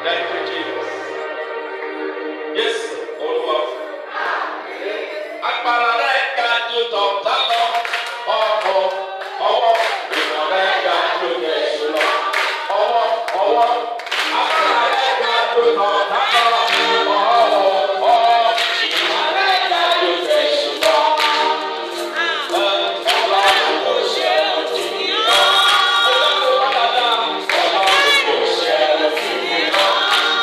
Thank you, Jesus. Yes, Olúwa. Agbára rẹ̀ ga ju tọ̀tá lọ. Ọwọ́ ìmọ̀ rẹ̀ ga ju Jésù lọ. Ọwọ́ agbára rẹ̀ ga ju tọ̀tá lọ. Ìmọ̀ rẹ̀ ga ju Jésù lọ. Ọlọ́run kò ṣe òdì mìíràn. Ọlọ́run kò ṣe òdì mìíràn.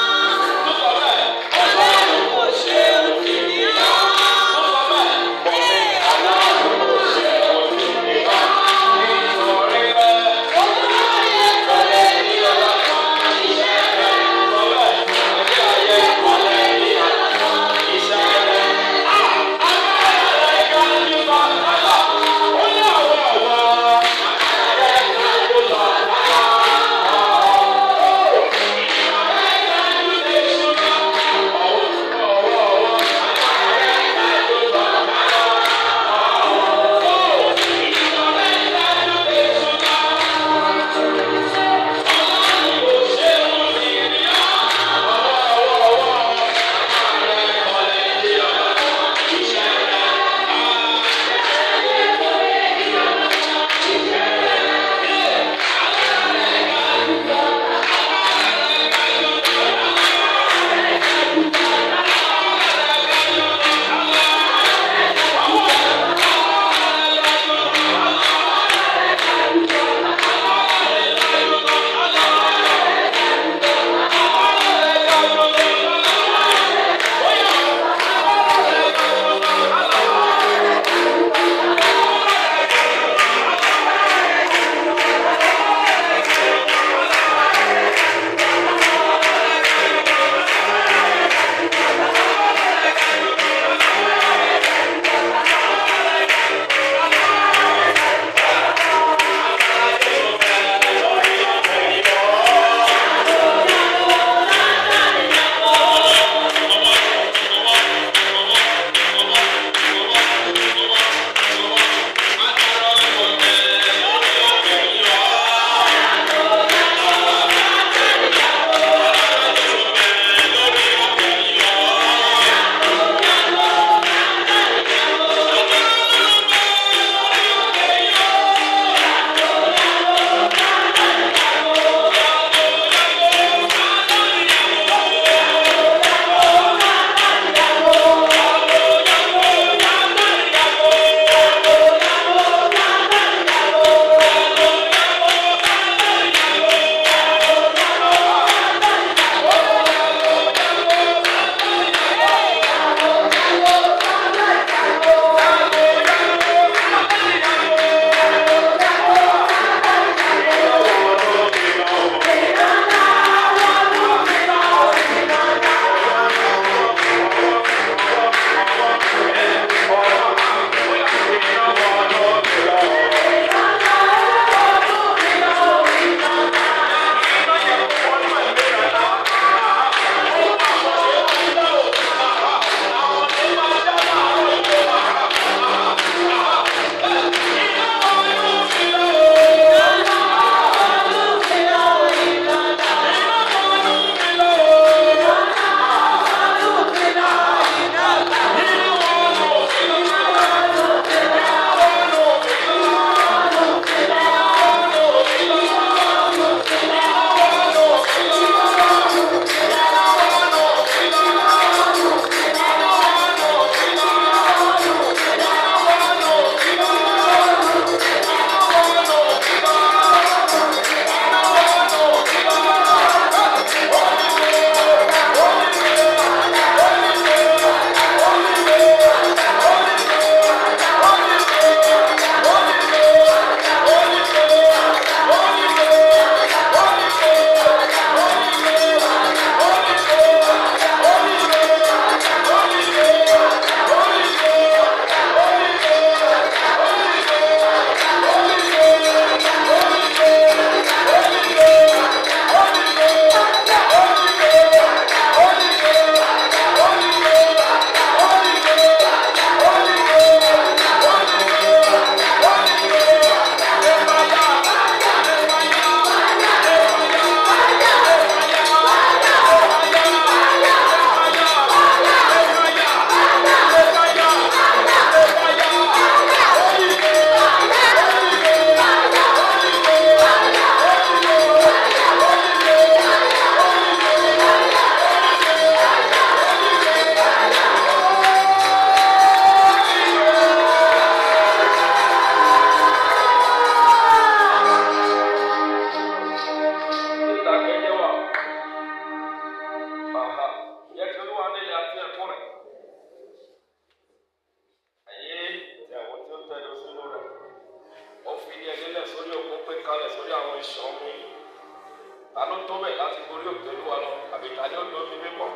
ta ló tó bẹ̀ láti borí òkè Olúwa lọ àbí ta ni ó lọ bí mímọ́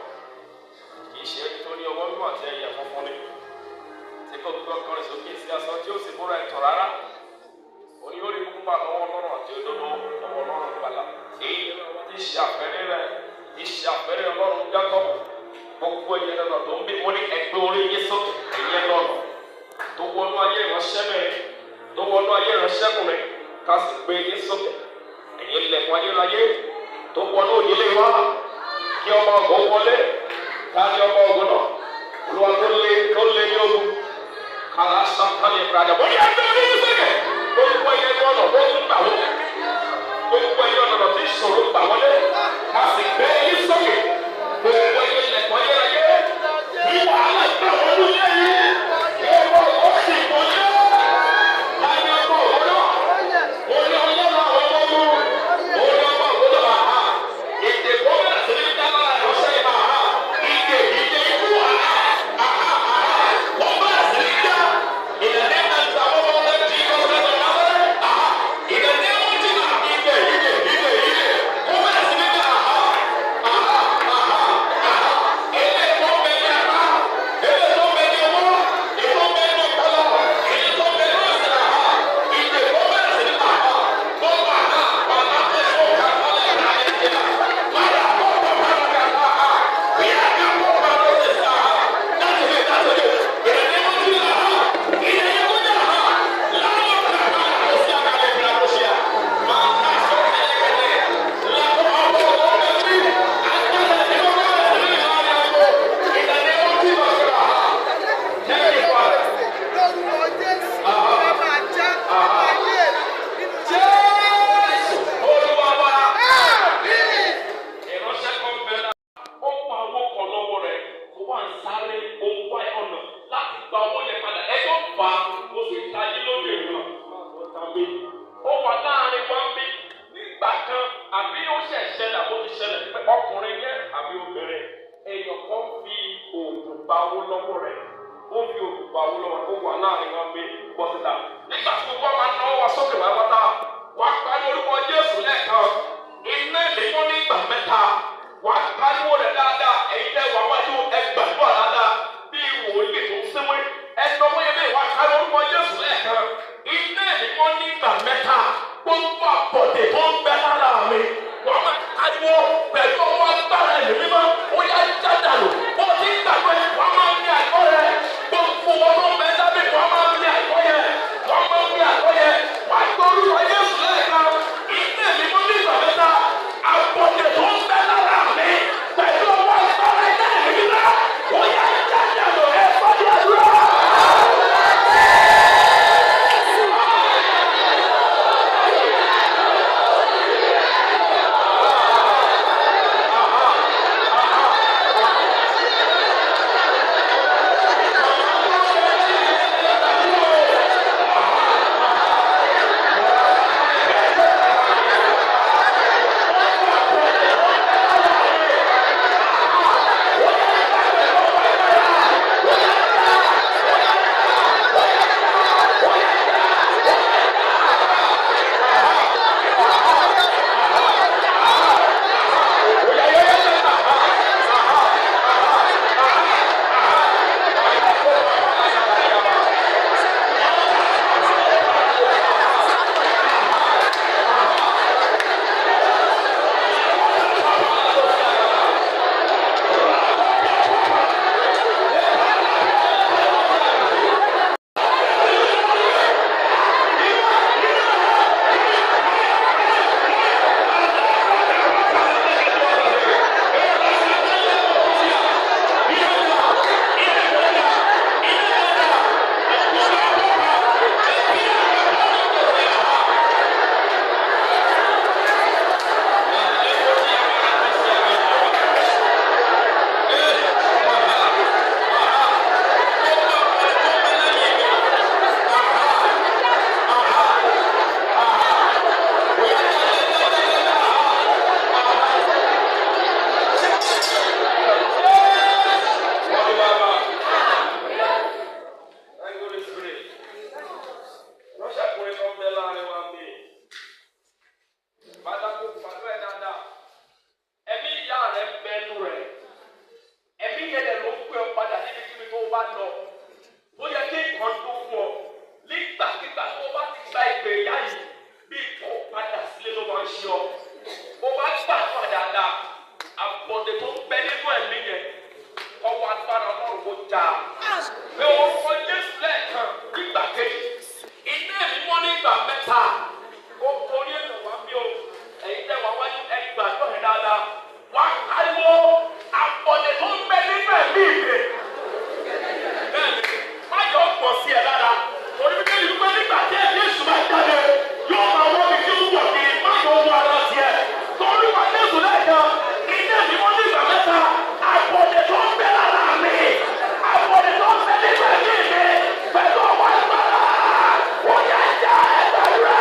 kì í ṣe ẹni tó ní ọwọ́ mímọ́ àti ẹ̀yẹ funfun ni tí kò gbọ́ kọrin sókè sí asán tí ó sì búra ẹ̀tọ́ rárá òní ó rí púpà lọ́wọ́ lọ́rùn àti òdodo lọ́wọ́ lọ́rùn gbàlà èyí ti ṣe àpẹẹrẹ rẹ ti ṣe àpẹẹrẹ Ọlọ́run Jákọ́bù gbogbo ẹ̀yẹ lọ́nà tó ń bí wọ́n ní ẹgbẹ́ orí yé sókè ẹ̀yẹ lọ́nà tó wọnú ayé ìránṣẹ́ mẹ́rin tó wọnú ayé ìránṣẹ́kùnrin ká sì gbé yé sókè ẹ̀yẹ lẹ̀kùn ayérayé tó wọnú òyìnlẹ̀ wá kí ọmọ ọgọ́ wọlé ká ní ọmọ ọgọ́ náà Olúwa tó lé ní ogun kàlá sàkálì ìbàdàn wọ́n ní ẹgbẹ́ orí yé sókè gbogbo ẹ̀yẹ lọ́nà wọ́n tún gbà wọ́n gbogbo ẹ̀yẹ lọ́nà tí ìṣòro gbà wọlé ká sì gbé yé sókè gbogbo ẹ̀yẹ lẹ̀kùn ayérayé ìwà aláìpẹ́ wọnú yé yìí. dáadáa àpọ̀dé tó ń bẹ nínú ẹ̀mí yẹn ọwọ́ agbára ọlọ́run kò já pé orúkọ Jésù lẹ́ẹ̀kan nígbà kejì iná ẹ̀mí mọ́ nígbà mẹ́ta ó torí èèyàn wá bí o ẹ̀yin tẹ́ wá wáyé ẹgbàá tó yẹn dáadáa wá káríwó àpọ̀dé tó ń bẹ nínú ẹ̀mí rẹ̀ bẹ́ẹ̀ni má yọ ọ̀pọ̀ sí ẹ lára torí pé ìlú pé nígbà tí ẹ̀ Jésù bá jáde yóò máa wọ́n mi tí ó wọ̀ kiri má yọ owó ara tiẹ̀ torí wà Jésù lẹ́ẹ̀kan iná ẹ̀mí mọ́ nígbà mẹ́ta àpọ̀dé tó ń bẹ lára mi àpọ̀dé tó ń bẹ nínú ẹ̀mí mi pẹ̀lú ọwọ́ agbára wọ́n yà já ẹgbẹ̀rún.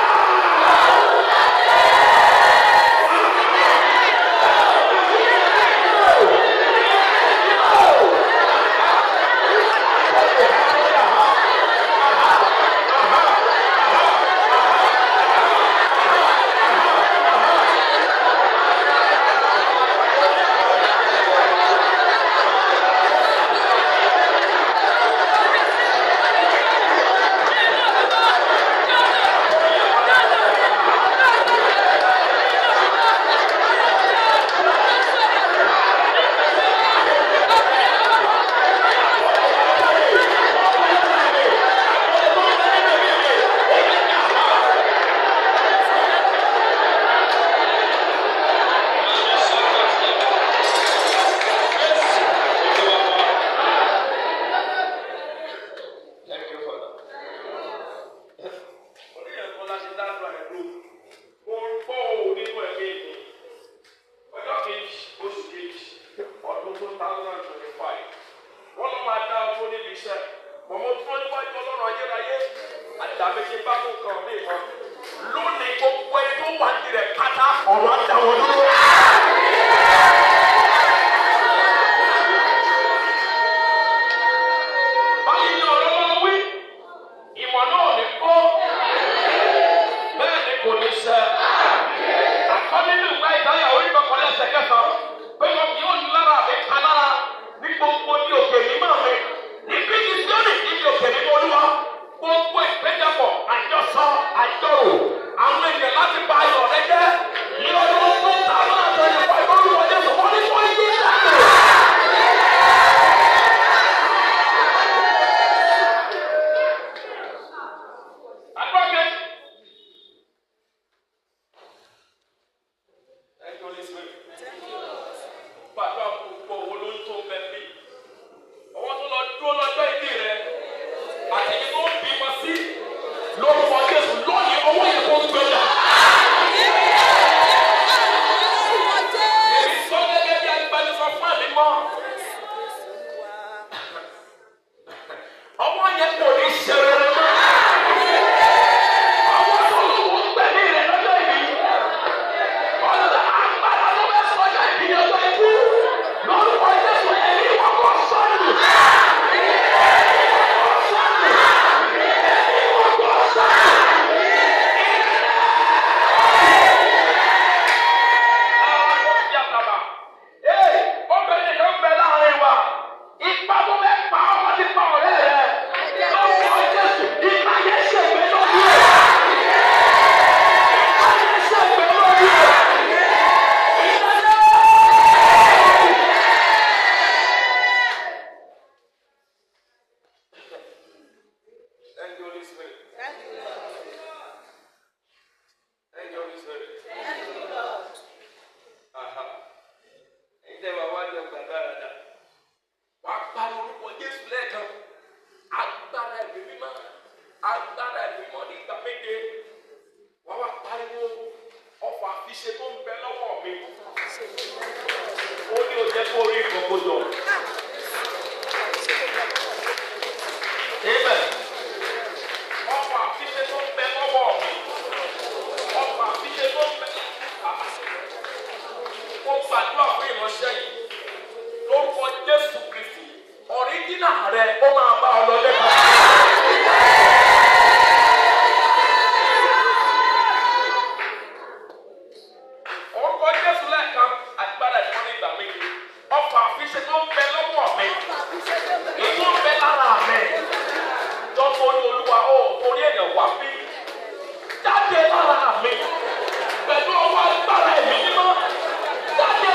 Jáde lára mi pẹ̀lú ọwọ́ agbára ẹ̀mí mímọ́. Jáde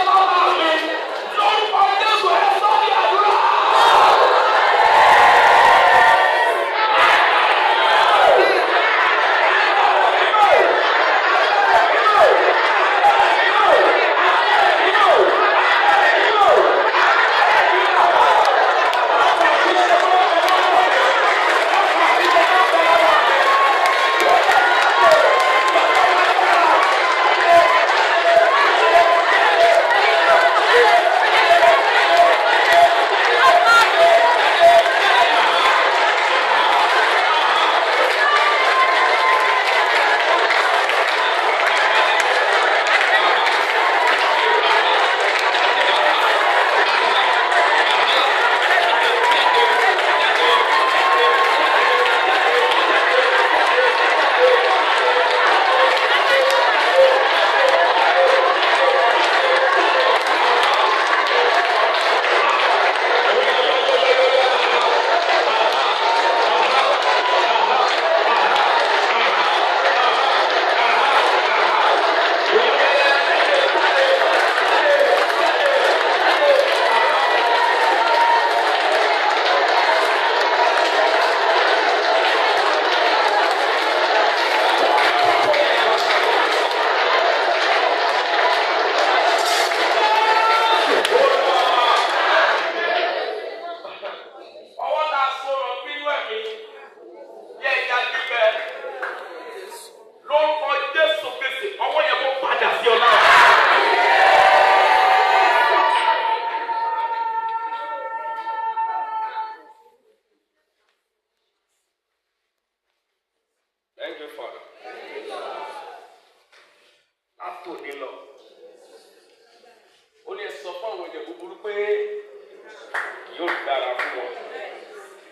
yóò dára fún wọn.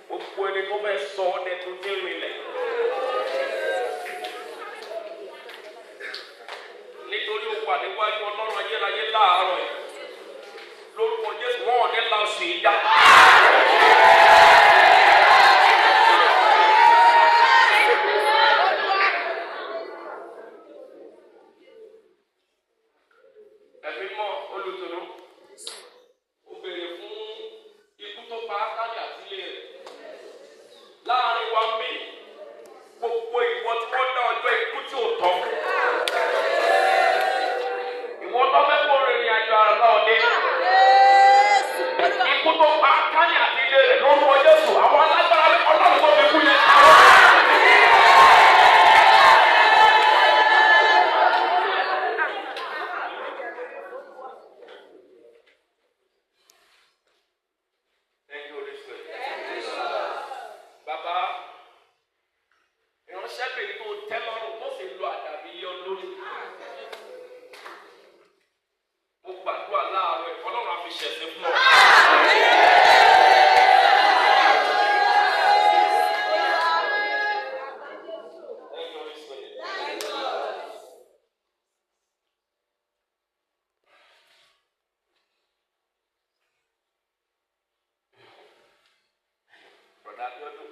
Gbogbo ẹni tó fẹ́ sọ ọ́ dẹ tó dé rinlẹ̀. Nítorí o wà níwájú Ọlọ́run ayérayé láàárọ̀ yìí. Lórúkọ Jésù wọn ò ní la oṣù yìí já. Ẹ̀mí mọ́ olùtùnú. Ó béèrè fún ikú tó pa Ákánì àti ilé rẹ̀. Láàárín wa ń bí gbogbo ìwọ tí wọ́n dá ọjọ́ ikú tí ò tọ́. Ìwọ tó fẹ́ kó rìnrìn àjò àràbà òde. Ikú tó pa Ákánì àti ilé rẹ̀ lórúkọ Jésù. Àwọn alágbára Ọlọ́run tó fi kú yẹn. Bàbá, ìránṣẹ́bìnrin tó tẹ́ lọ́rùn tó sì lo àdàbí yọ lórí. Mo gbàdúrà láàárọ̀ ẹ̀ Ọlọ́run á fi ṣẹ̀sín fún ọ. Brother Abiodun,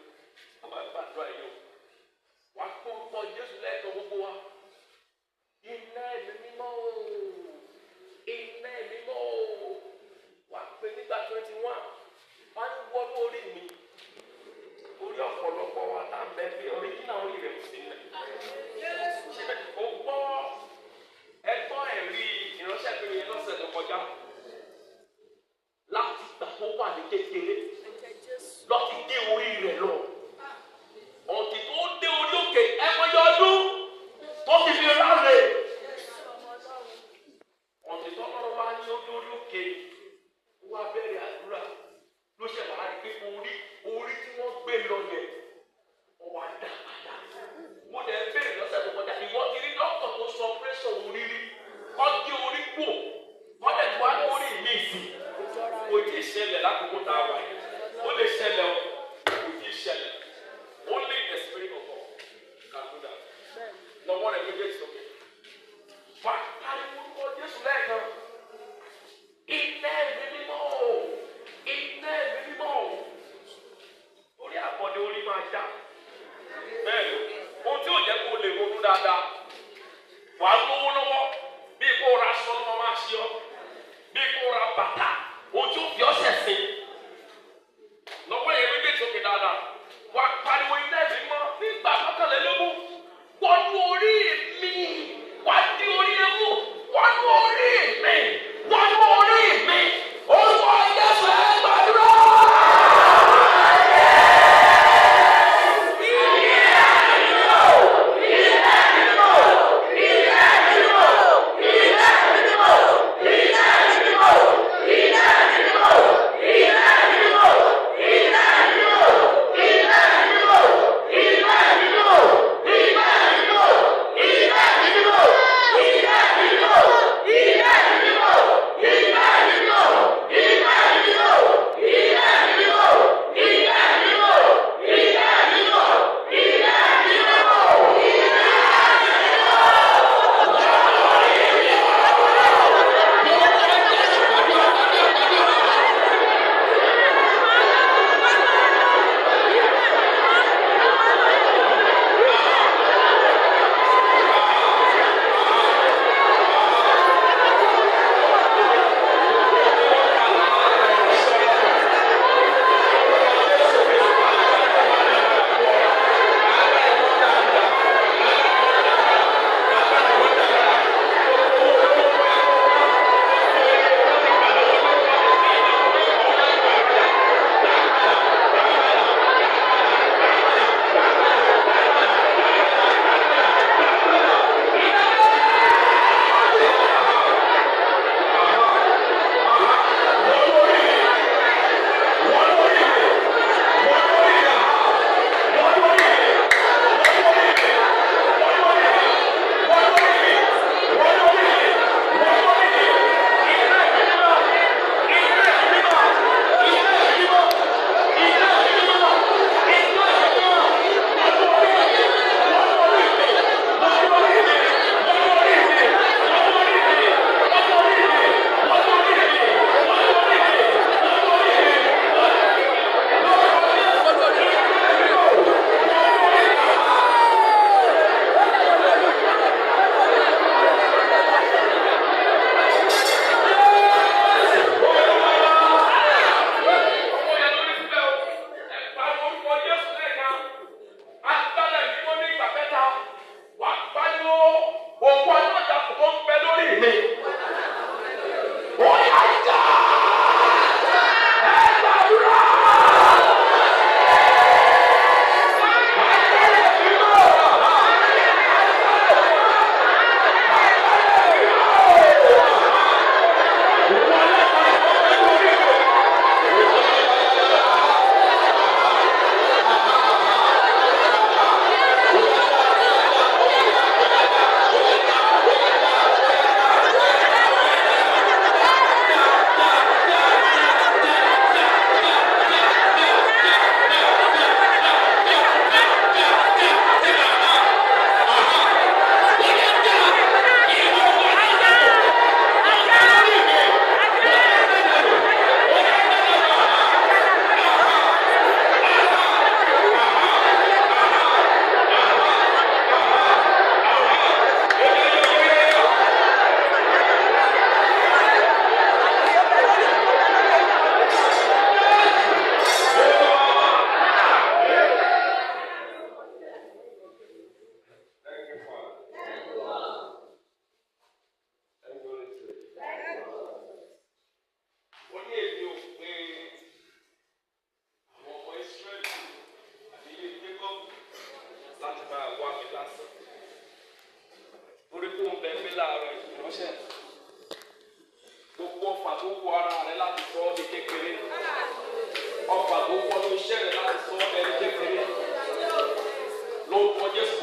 ọba gbàdúrà yìí o. Wà á kó orúkọ Jésù lẹ́ẹ̀kan gbogbo wa. Iná ẹ̀mí mímọ́ o. Iná ẹ̀mí mímọ́ o. Wà á pè nígbà 21. Wà á wọ́ lórí mi. Orí ọ̀pọ̀lọpọ̀ wa tá à ń bẹ bí oríjìnà orí rẹ̀ kò sí ilẹ̀. Ṣé o gbọ́ ẹgbọ́n ẹ̀rí ìránṣẹ́bìnrin yẹn lọ́sẹ̀ tó kọjá? Láti gbà tó wà ní kékeré. Lọ ti dé orí rẹ̀ lọ. Ọ̀tí tó dé orí òkè ẹ̀mọye ọdún tó ti fi ráre. Ọ̀tí tó lọ́rọ̀ wá ní ojú orí òkè wá bẹ̀rẹ̀ àdúrà ló ṣe wà láti pé orí tí wọ́n gbé lọ yẹn ọwọ́ àdá padà. Mo dẹ̀ ń bèrè lọ́sẹ̀ tó kọjá ìwọ ti rí dókítà tó sọ pírẹ́sọ̀ orí rí ọdí orí kù wọ́n dẹ̀ tó wá ní orí mi sí. Kò tí ì ṣẹlẹ̀ lákòókò tá a wà yìí. Ó lè ṣẹlẹ̀ o, kò tí ì ṣẹlẹ̀. Only the Spirit of God can do that. Lọ́wọ́ rẹ̀ méjèèjì sókè. Wà á pariwo orúkọ Jésù lẹ́ẹ̀kan. Iná ẹ̀mí mímọ́ o. Iná ẹ̀mí mímọ́ o. Orí àbọ̀dé orí máa já. Bẹ́ẹ̀ni, ohun tí ò jẹ́ kó lè ronú dáadáa. Wà á lówó lọ́wọ́ bí kò ra aṣọ lọ́wọ́ máa ṣe ọ́. Bí kò ra bàtà, ohun tí ó fi ọ́ ṣẹ̀sìn.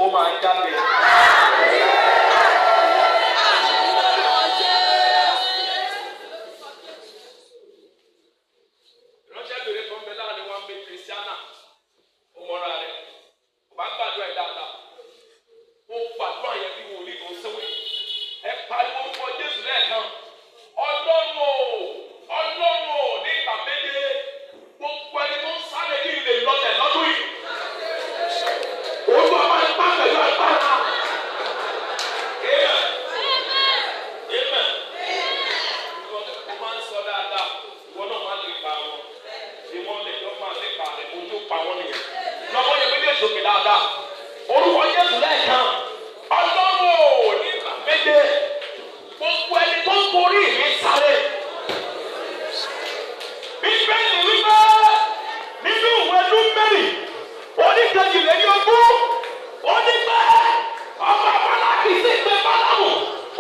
ó máa jáde. Ìránṣẹ́ bèrè kan bẹ láàrin wa ń bẹ Kristiana, ó mọ́ra rẹ̀, kò bá gbàdúrà ẹ̀ dáadáa, ó gbàdúrà yẹn bí wòlíì tó sẹ́wé, ẹ pariwo fún Jésù lẹ́ẹ̀kan, Ọlọ́run o, Ọlọ́run o, ní ìgbà méje, gbogbo ẹni tó ń sáré kí n lè lọlẹ̀ lọ́dún yìí. Olúwa máa ń pa pẹ̀lú agbára. Amen. Ó máa ń sọ dáadáa, ìwọ náà máa lè pa wọn. Ìwọ lè lọ́ máa lè pa rẹ̀, ojú pa wọ́n nìyẹn. Lọ́wọ́ yẹn méjèèjì òkè dáadáa. Orúkọ Jésù lẹ́ẹ̀kan. Ọlọ́run ò ní ìgbà méje. Gbogbo ẹni tó ń borí mi sáré. Bíbélì wípé nínú ìwé Númérì oníkejìlélógún ó ní pé ọba Bálákì sì gbé Bálámù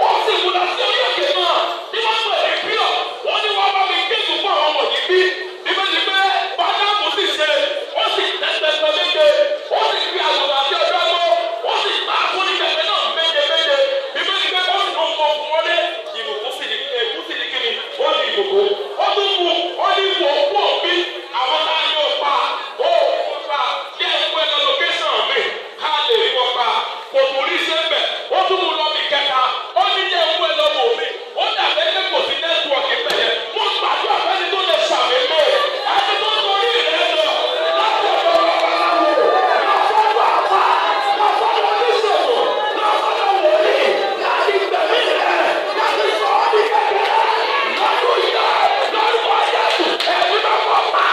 ó sì mú lọ sí orí òkè náà tí wọ́n pè ní Pírọ̀ wọ́n ní wọ́n bá mi kéèkù fún àwọn ọmọ yìí bí Bíbélì pé Bálámù sì ṣe ó sì tẹ́tẹ́tẹ́ méje ó sì fi àgùntàn àti ọjọ́ gbó ó sì ta fún nígbàgbé náà méje méje Bíbélì pé ó sì mú ọmọ fún wọlé ìbùkún sì ní kíni ó ní ìbùkún ó tún mú ó ní ìwò òkú òbí àwọn tá a yóò pa ó wọ́n pa bí ẹ̀kọ́ ẹ̀ka location mi ká lè rí wọn pa kò tún rí sẹ́mbẹ̀ ó tún mú lọ́mì kẹta ó ní jẹ́ ẹ̀kọ́ ẹ̀ lọ́mọ mi ó dàbẹ́ pé kò sí nẹ́tíwọ̀kì bẹ̀yẹ mo gbàdúrà fẹ́ni tó lè ṣàmì mẹ́ ẹni tó torí rẹ̀ lọ láti ọ̀dọ̀ babaláwo lọ́sọ̀dọ̀ àpá lọ́sọ̀dọ̀ oníṣègùn lọ́sọ̀dọ̀ wòlíì láti gbẹ̀mí rẹ̀ láti sọ ọ́ ní kékeré lọ́dún yìí lọ́dún ọ̀yẹ́sù ẹ̀mí máa fọ́ pa.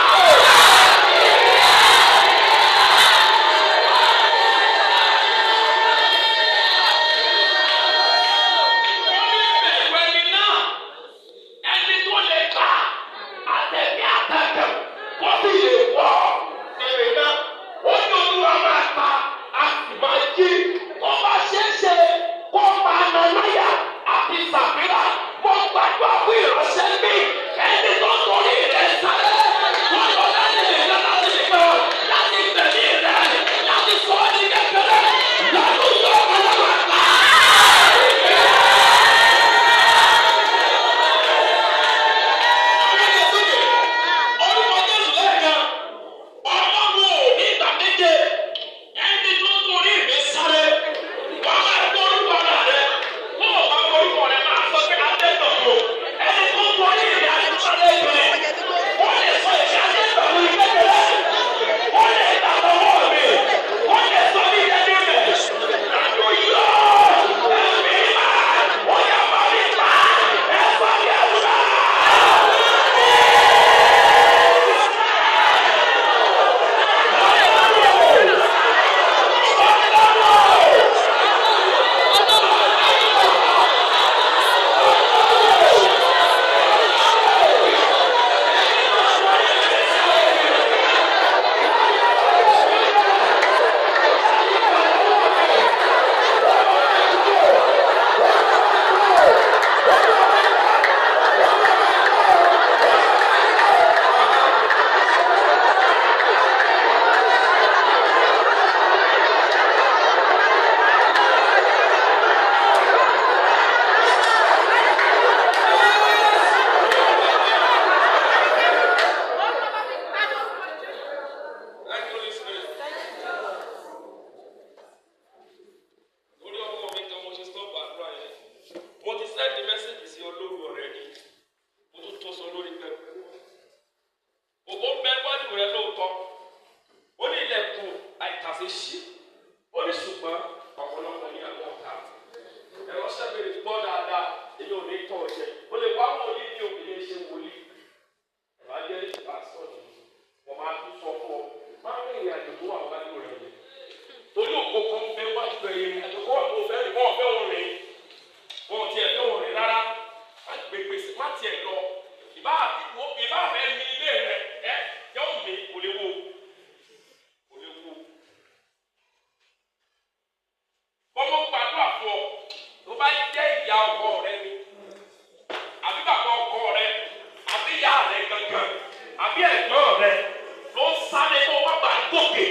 gòkè.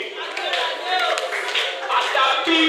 Àdàbí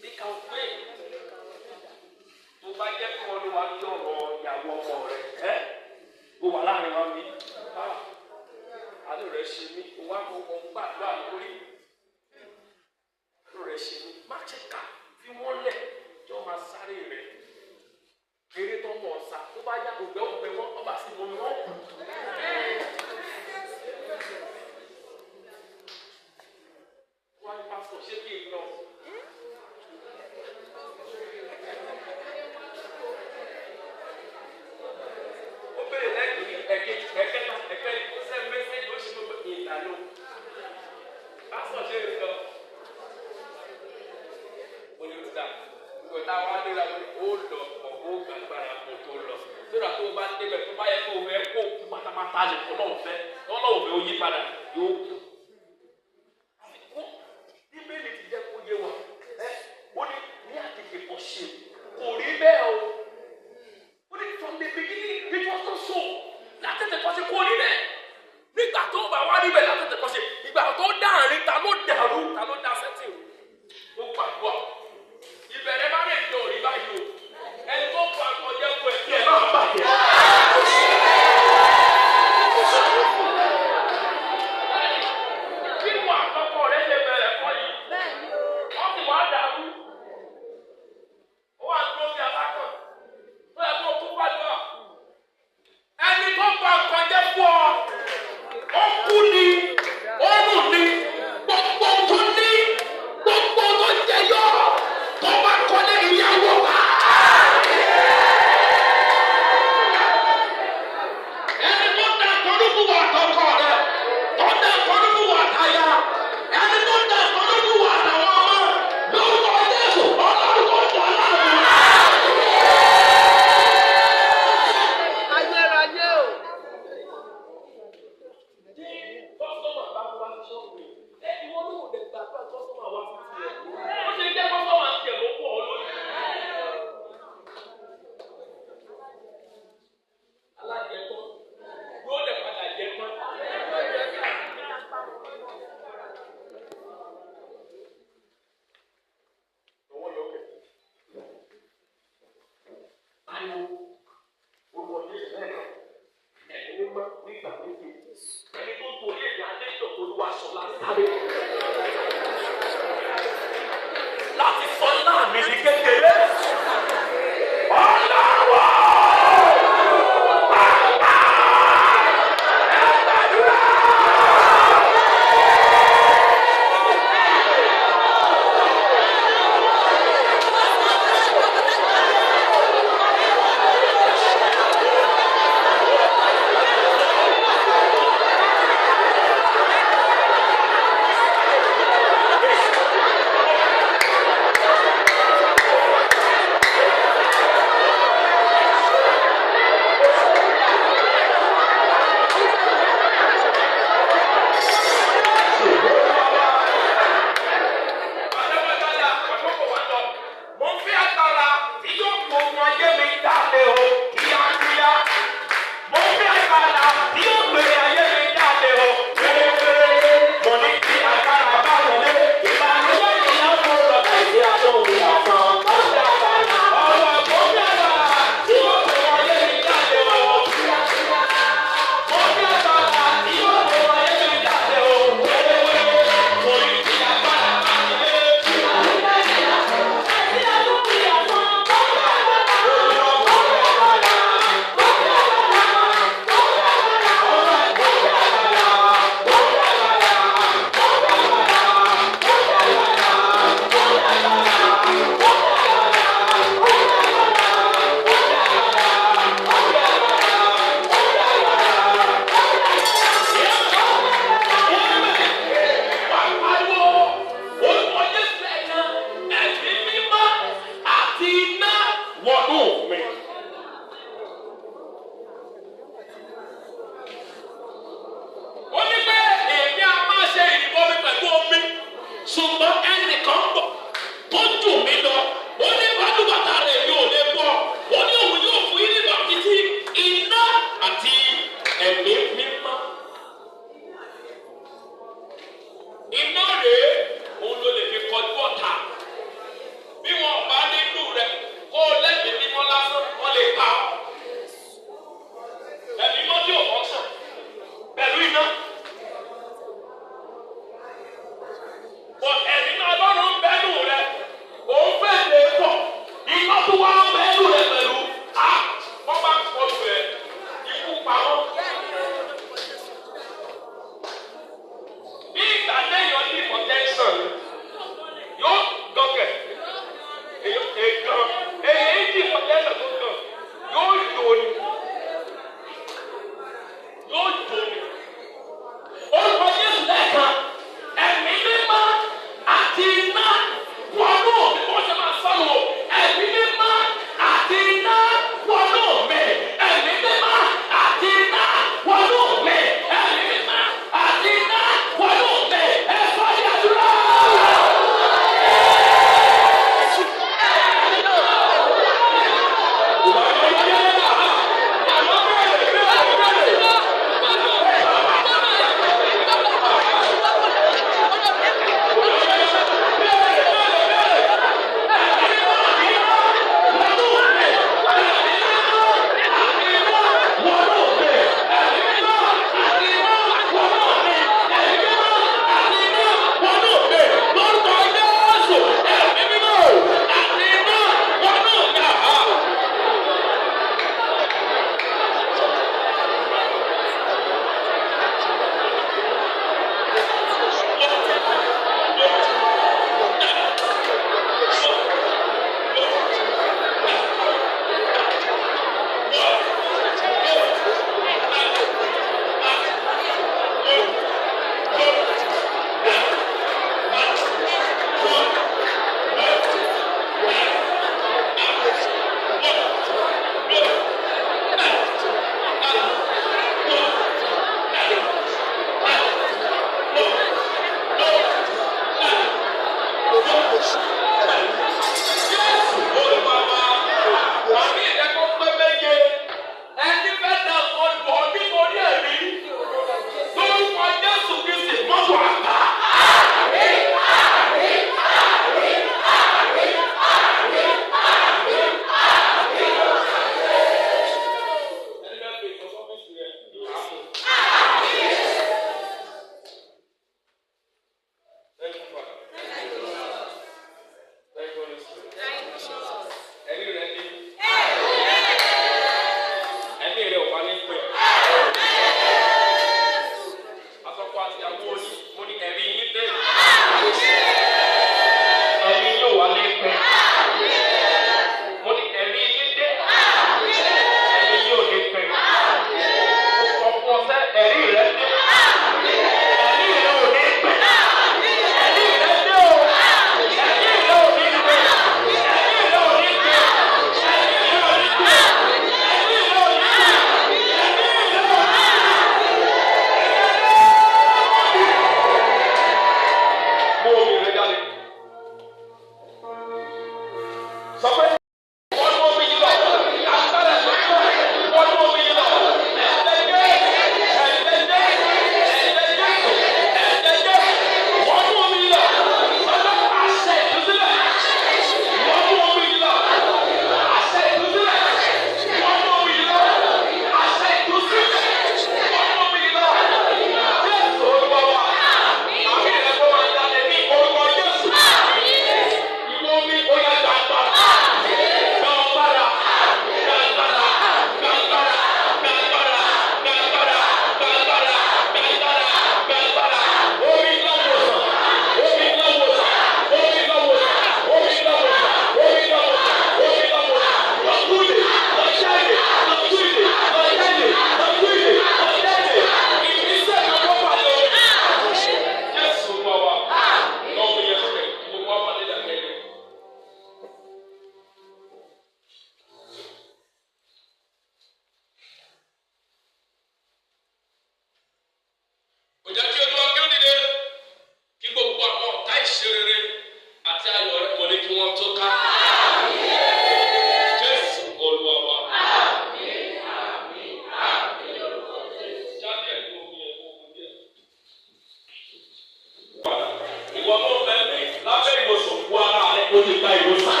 ti gba ìwòsàn.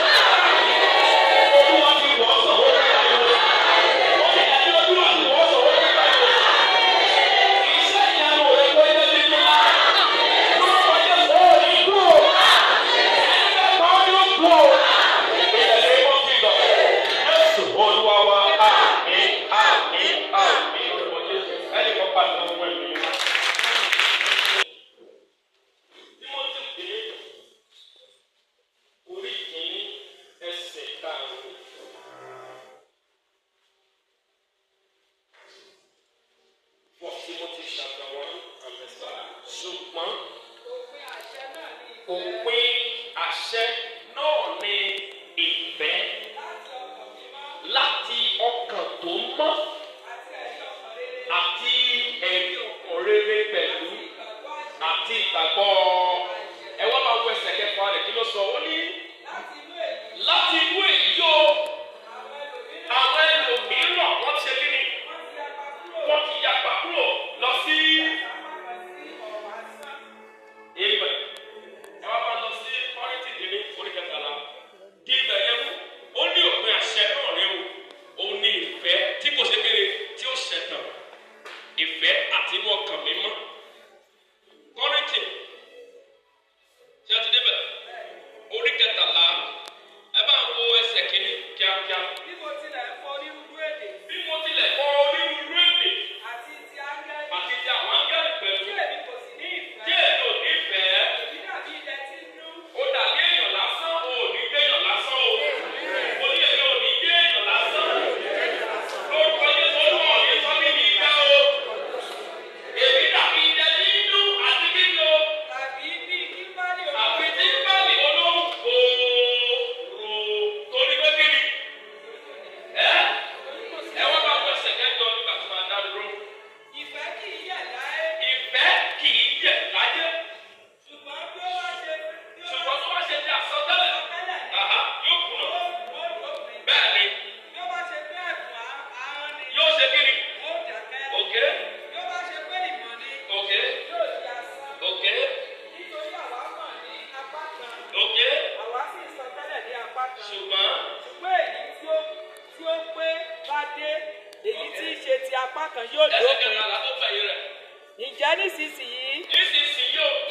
Olúwa ti wọ̀ ọ́ sàn, ó ti gba ìwòsàn. Ó ní ẹni Olúwa ti wọ̀ ọ́ sàn, ó ti gba ìwòsàn. Iṣẹ́ ìyanu rẹ̀ kó ilé ti dúró. Lórúkọ Jésù ó ní kúrò. Ẹni bẹ́ẹ̀ kọ́ ní ó kúrò. Ìdẹ̀lẹ̀ ìwọ́n fi lọ. Jésù Olúwa wa, àmín, àmín, àmín. Lórúkọ Jésù. Ẹnì kan pàṣẹ fún ẹ̀mí.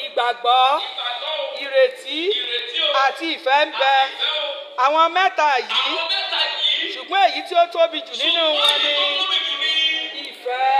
Ìgbàgbọ́, ìrètí àti ìfẹ́ ń bẹ. Àwọn mẹ́ta yìí, ṣùgbọ́n èyí tí ó tóbi jù nínú wọn ni ìfẹ́.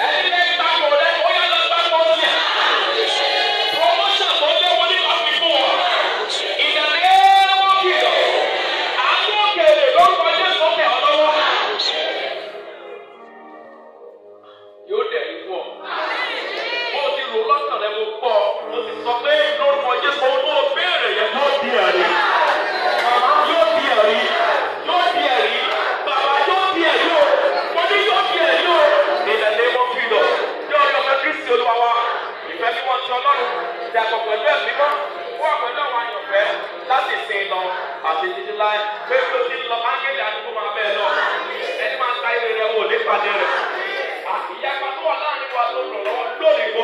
Ẹni bẹ́ẹ̀ gbàgbọ́ rẹ̀ ó yá lọ gbà sì sọ pé lórúkọ Jésù ohun tó béèrè yẹn yóò di ẹ̀rí. Yóò di ẹ̀rí. Yóò di ẹ̀rí. Bàbá yóò di ẹ̀rí o. Mo ní yóò di ẹ̀rí o. Ìdẹ̀lẹ̀ mọ́ fi lọ. Bí ọ̀rẹ́ ọmọ Kristi Olúwa wa, ìfẹ́ mímọ́ ti Ọlọ́run, dàpọ̀ pẹ̀lú ẹ̀mí mọ́, fún àpẹẹrẹ àwọn àyànfẹ́ láti sin lọ àti títí láì. Pé bí o ti lọ, ángẹ́lì àdúgbò máa bẹ́ẹ̀ lọ. Ẹni máa ta ire rẹ̀ wò ní ìpàdé rẹ̀. Ìyapa tó wà láàrin wa tó lọ lọ́wọ́ lónìí mo